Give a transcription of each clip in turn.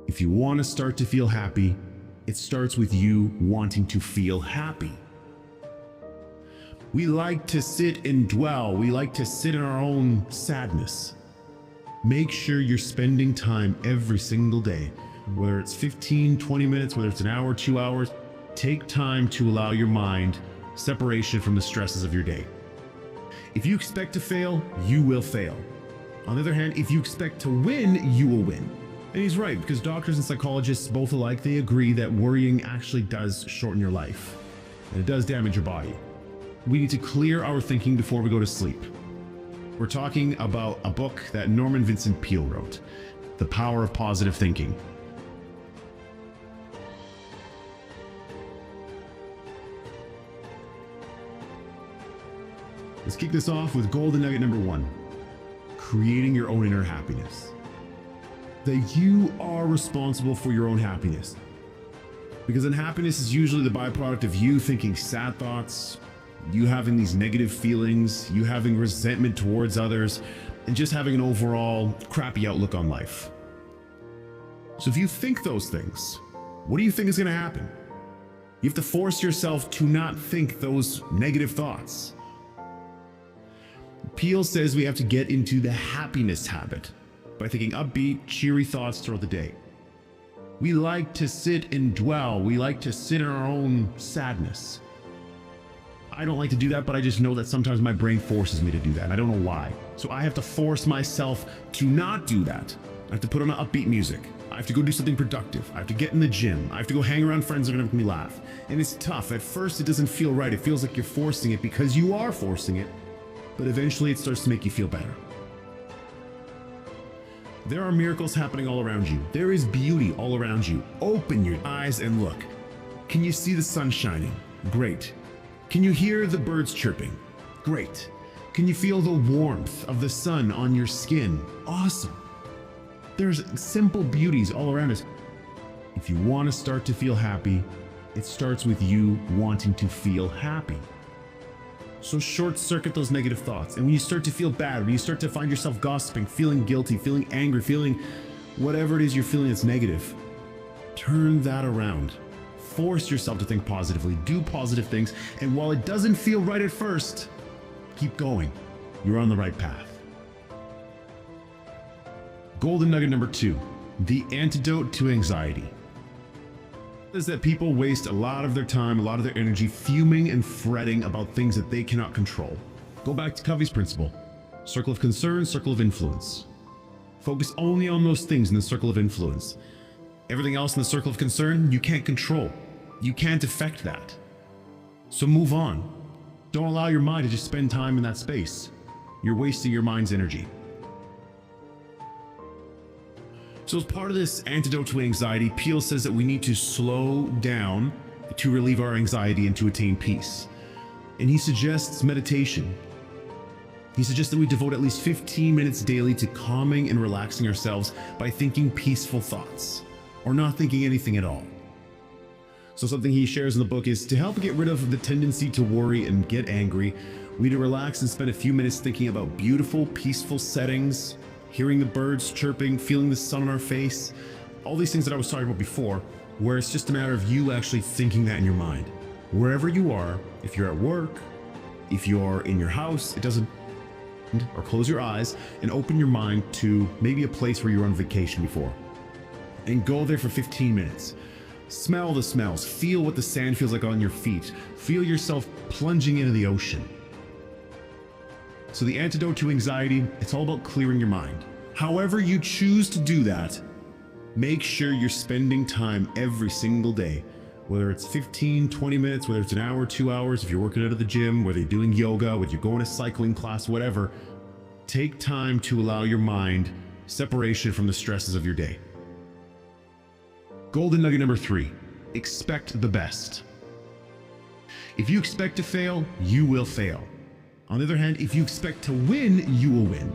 If you want to start to feel happy, it starts with you wanting to feel happy. We like to sit and dwell. We like to sit in our own sadness. Make sure you're spending time every single day, whether it's 15, 20 minutes, whether it's an hour, 2 hours. Take time to allow your mind separation from the stresses of your day. If you expect to fail, you will fail. On the other hand, if you expect to win, you will win. And he's right, because doctors and psychologists both alike, they agree that worrying actually does shorten your life, and it does damage your body. We need to clear our thinking before we go to sleep. We're talking about a book that Norman Vincent Peale wrote, The Power of Positive Thinking. Let's kick this off with golden nugget number 1, creating your own inner happiness. That you are responsible for your own happiness. Because unhappiness is usually the byproduct of you thinking sad thoughts, you having these negative feelings, you having resentment towards others, and just having an overall crappy outlook on life. So if you think those things, what do you think is going to happen? You have to force yourself to not think those negative thoughts. Peale says we have to get into the happiness habit by thinking upbeat, cheery thoughts throughout the day. We like to sit and dwell. We like to sit in our own sadness. I don't like to do that, but I just know that sometimes my brain forces me to do that, and I don't know why. So I have to force myself to not do that. I have to put on upbeat music. I have to go do something productive. I have to get in the gym. I have to go hang around friends that are gonna make me laugh. And it's tough. At first, it doesn't feel right. It feels like you're forcing it because you are forcing it, but eventually it starts to make you feel better. There are miracles happening all around you. There is beauty all around you. Open your eyes and look. Can you see the sun shining? Great. Can you hear the birds chirping? Great. Can you feel the warmth of the sun on your skin? Awesome. There's simple beauties all around us. If you want to start to feel happy, it starts with you wanting to feel happy. So short circuit those negative thoughts. And when you start to feel bad, when you start to find yourself gossiping, feeling guilty, feeling angry, feeling whatever it is you're feeling that's negative, turn that around. Force yourself to think positively, do positive things. And while it doesn't feel right at first, keep going. You're on the right path. Golden nugget number 2, the antidote to anxiety. Is that people waste a lot of their time, a lot of their energy fuming and fretting about things that they cannot control. Go back to Covey's principle. Circle of concern, circle of influence. Focus only on those things in the circle of influence. Everything else in the circle of concern, you can't control. You can't affect that. So move on. Don't allow your mind to just spend time in that space. You're wasting your mind's energy. So as part of this antidote to anxiety, Peale says that we need to slow down to relieve our anxiety and to attain peace. And he suggests meditation. He suggests that we devote at least 15 minutes daily to calming and relaxing ourselves by thinking peaceful thoughts, or not thinking anything at all. So something he shares in the book is to help get rid of the tendency to worry and get angry, we need to relax and spend a few minutes thinking about beautiful, peaceful settings, hearing the birds chirping, feeling the sun on our face, all these things that I was talking about before, where it's just a matter of you actually thinking that in your mind. Wherever you are, if you're at work, if you're in your house, it doesn't, or close your eyes and open your mind to maybe a place where you were on vacation before. And go there for 15 minutes. Smell the smells, feel what the sand feels like on your feet, feel yourself plunging into the ocean. So the antidote to anxiety, it's all about clearing your mind. However you choose to do that, make sure you're spending time every single day, whether it's 15, 20 minutes, whether it's an hour, 2 hours, if you're working out of the gym, whether you're doing yoga, whether you're going to cycling class, whatever, take time to allow your mind separation from the stresses of your day. Golden nugget number 3, expect the best. If you expect to fail, you will fail. On the other hand, if you expect to win, you will win.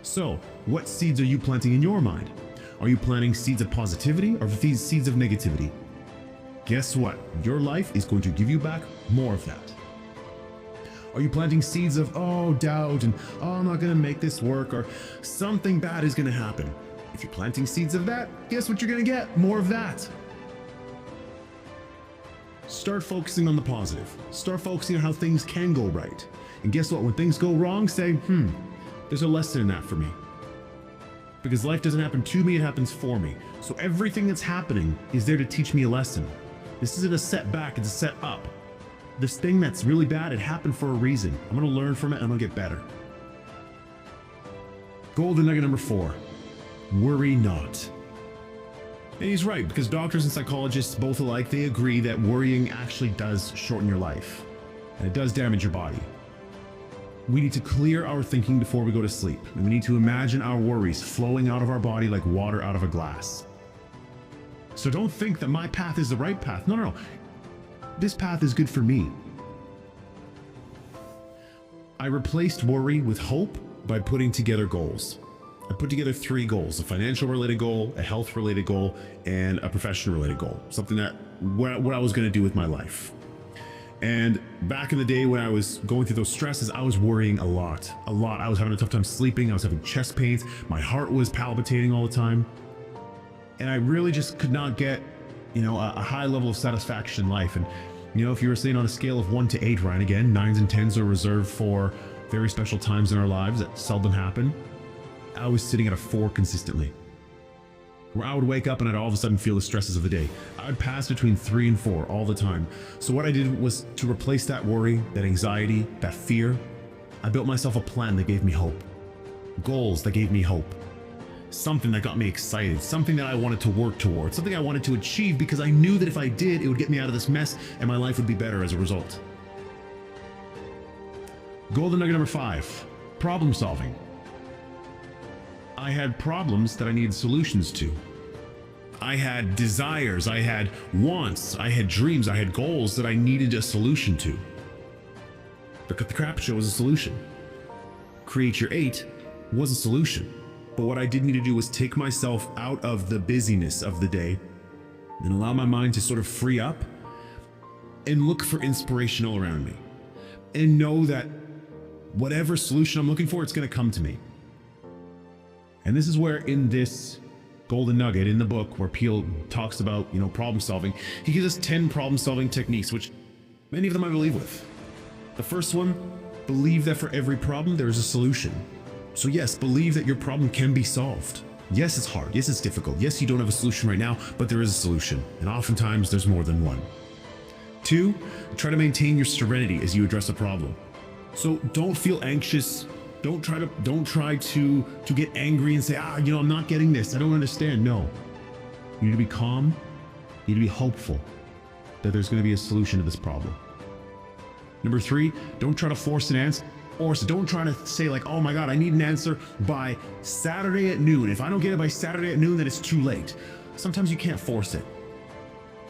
So, what seeds are you planting in your mind? Are you planting seeds of positivity or seeds of negativity? Guess what? Your life is going to give you back more of that. Are you planting seeds of, doubt and, I'm not going to make this work, or something bad is going to happen? If you're planting seeds of that, guess what you're going to get? More of that. Start focusing on the positive. Start focusing on how things can go right. And guess what? When things go wrong, say, there's a lesson in that for me. Because life doesn't happen to me, it happens for me. So everything that's happening is there to teach me a lesson. This isn't a setback, it's a set up. This thing that's really bad, it happened for a reason. I'm going to learn from it and I'm going to get better. Golden nugget number 4, worry not. And he's right, because doctors and psychologists both alike, they agree that worrying actually does shorten your life. And it does damage your body. We need to clear our thinking before we go to sleep. And we need to imagine our worries flowing out of our body like water out of a glass. So don't think that my path is the right path. No. This path is good for me. I replaced worry with hope by putting together goals. I put together 3 goals: a financial related goal, a health related goal, and a professional related goal. Something that what I was going to do with my life. And back in the day when I was going through those stresses, I was worrying a lot. I was having a tough time sleeping. I was having chest pains. My heart was palpitating all the time. And I really just could not get, a high level of satisfaction in life. And, if you were saying on a scale of 1 to 8, Ryan, again, 9s and 10s are reserved for very special times in our lives that seldom happen. I was sitting at a 4 consistently, where I would wake up and I'd all of a sudden feel the stresses of the day. I'd pass between 3 and 4 all the time. So what I did was to replace that worry, that anxiety, that fear, I built myself a plan that gave me hope. Goals that gave me hope. Something that got me excited, something that I wanted to work towards, something I wanted to achieve because I knew that if I did, it would get me out of this mess and my life would be better as a result. Golden nugget number 5, problem solving. I had problems that I needed solutions to. I had desires, I had wants, I had dreams, I had goals that I needed a solution to. The crap show was a solution. Create Your 8 was a solution. But what I did need to do was take myself out of the busyness of the day and allow my mind to sort of free up and look for inspiration all around me. And know that whatever solution I'm looking for, it's going to come to me. And this is where in this golden nugget in the book where Peele talks about, problem solving, he gives us 10 problem solving techniques, which many of them I believe with. The first one, believe that for every problem, there is a solution. So yes, believe that your problem can be solved. Yes, it's hard. Yes, it's difficult. Yes, you don't have a solution right now, but there is a solution. And oftentimes there's more than one. 2, try to maintain your serenity as you address a problem. So don't feel anxious. Don't try to get angry and say, I'm not getting this. I don't understand. No, you need to be calm. You need to be hopeful that there's going to be a solution to this problem. Number 3, don't try to force an answer. Or so don't try to say like, oh my God, I need an answer by Saturday at noon. If I don't get it by Saturday at noon, then it's too late. Sometimes you can't force it.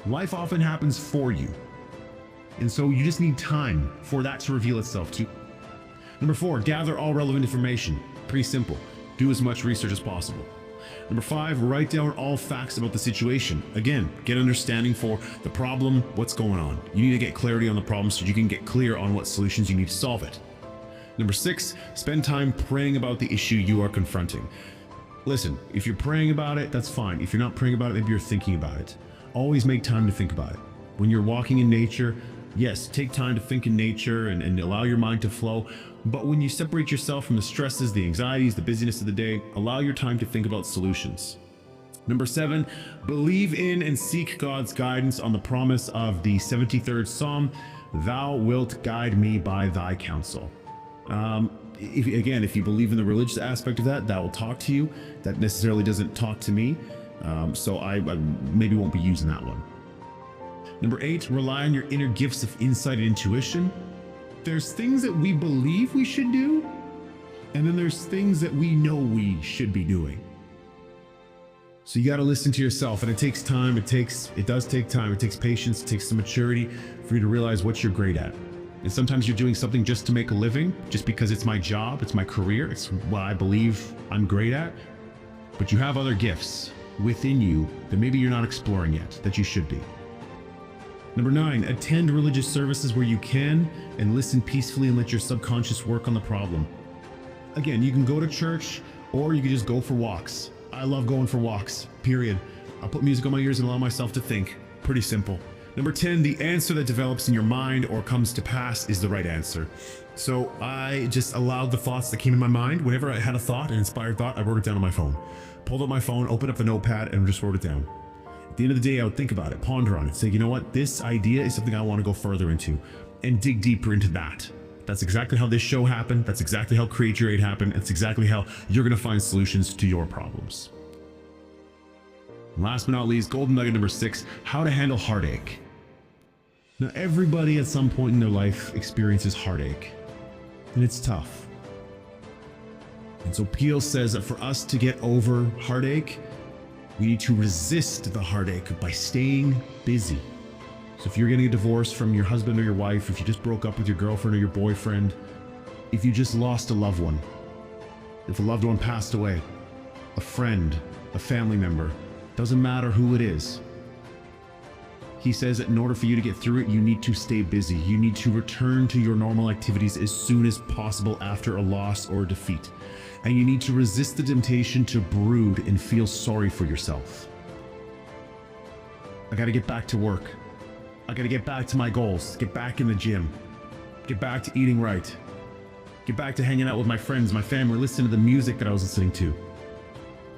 Life often happens for you. And so you just need time for that to reveal itself to you. Number 4, gather all relevant information. Pretty simple. Do as much research as possible. Number 5, write down all facts about the situation. Again, get understanding for the problem, what's going on. You need to get clarity on the problem so you can get clear on what solutions you need to solve it. Number 6, spend time praying about the issue you are confronting. Listen, if you're praying about it, that's fine. If you're not praying about it, maybe you're thinking about it. Always make time to think about it. When you're walking in nature, yes, take time to think in nature and allow your mind to flow. But when you separate yourself from the stresses, the anxieties, the busyness of the day, allow your time to think about solutions. Number 7, believe in and seek God's guidance on the promise of the 73rd Psalm, "Thou wilt guide me by thy counsel." If you believe in the religious aspect of that will talk to you. That necessarily doesn't talk to me. So I maybe won't be using that one. Number 8, rely on your inner gifts of insight and intuition. There's things that we believe we should do, and then there's things that we know we should be doing. So you got to listen to yourself, and it takes time. It does take time. It takes patience. It takes some maturity for you to realize what you're great at. And sometimes you're doing something just to make a living, just because it's my job, it's my career, it's what I believe I'm great at. But you have other gifts within you that maybe you're not exploring yet, that you should be. Number 9, attend religious services where you can and listen peacefully and let your subconscious work on the problem. Again, you can go to church or you can just go for walks. I love going for walks, period. I'll put music on my ears and allow myself to think. Pretty simple. Number 10, the answer that develops in your mind or comes to pass is the right answer. So I just allowed the thoughts that came in my mind. Whenever I had a thought, an inspired thought, I wrote it down on my phone. Pulled up my phone, opened up the notepad, and just wrote it down. At the end of the day, I would think about it, ponder on it, say, you know what, this idea is something I want to go further into, and dig deeper into that. That's exactly how this show happened. That's exactly how Create Your 8 happened. It's exactly how you're going to find solutions to your problems. Last but not least, golden nugget number 6, how to handle heartache. Now, everybody at some point in their life experiences heartache, and it's tough. And so Peel says that for us to get over heartache, we need to resist the heartache by staying busy. So if you're getting a divorce from your husband or your wife, if you just broke up with your girlfriend or your boyfriend, if you just lost a loved one, if a loved one passed away, a friend, a family member, doesn't matter who it is. He says that in order for you to get through it, you need to stay busy. You need to return to your normal activities as soon as possible after a loss or a defeat. And you need to resist the temptation to brood and feel sorry for yourself. I gotta get back to work. I gotta get back to my goals, get back in the gym, get back to eating right, get back to hanging out with my friends, my family, listen to the music that I was listening to.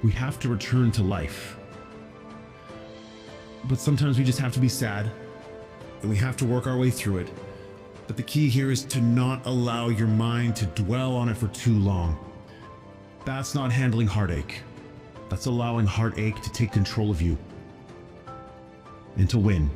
We have to return to life. But sometimes we just have to be sad, and we have to work our way through it. But the key here is to not allow your mind to dwell on it for too long. That's not handling heartache. That's allowing heartache to take control of you and to win.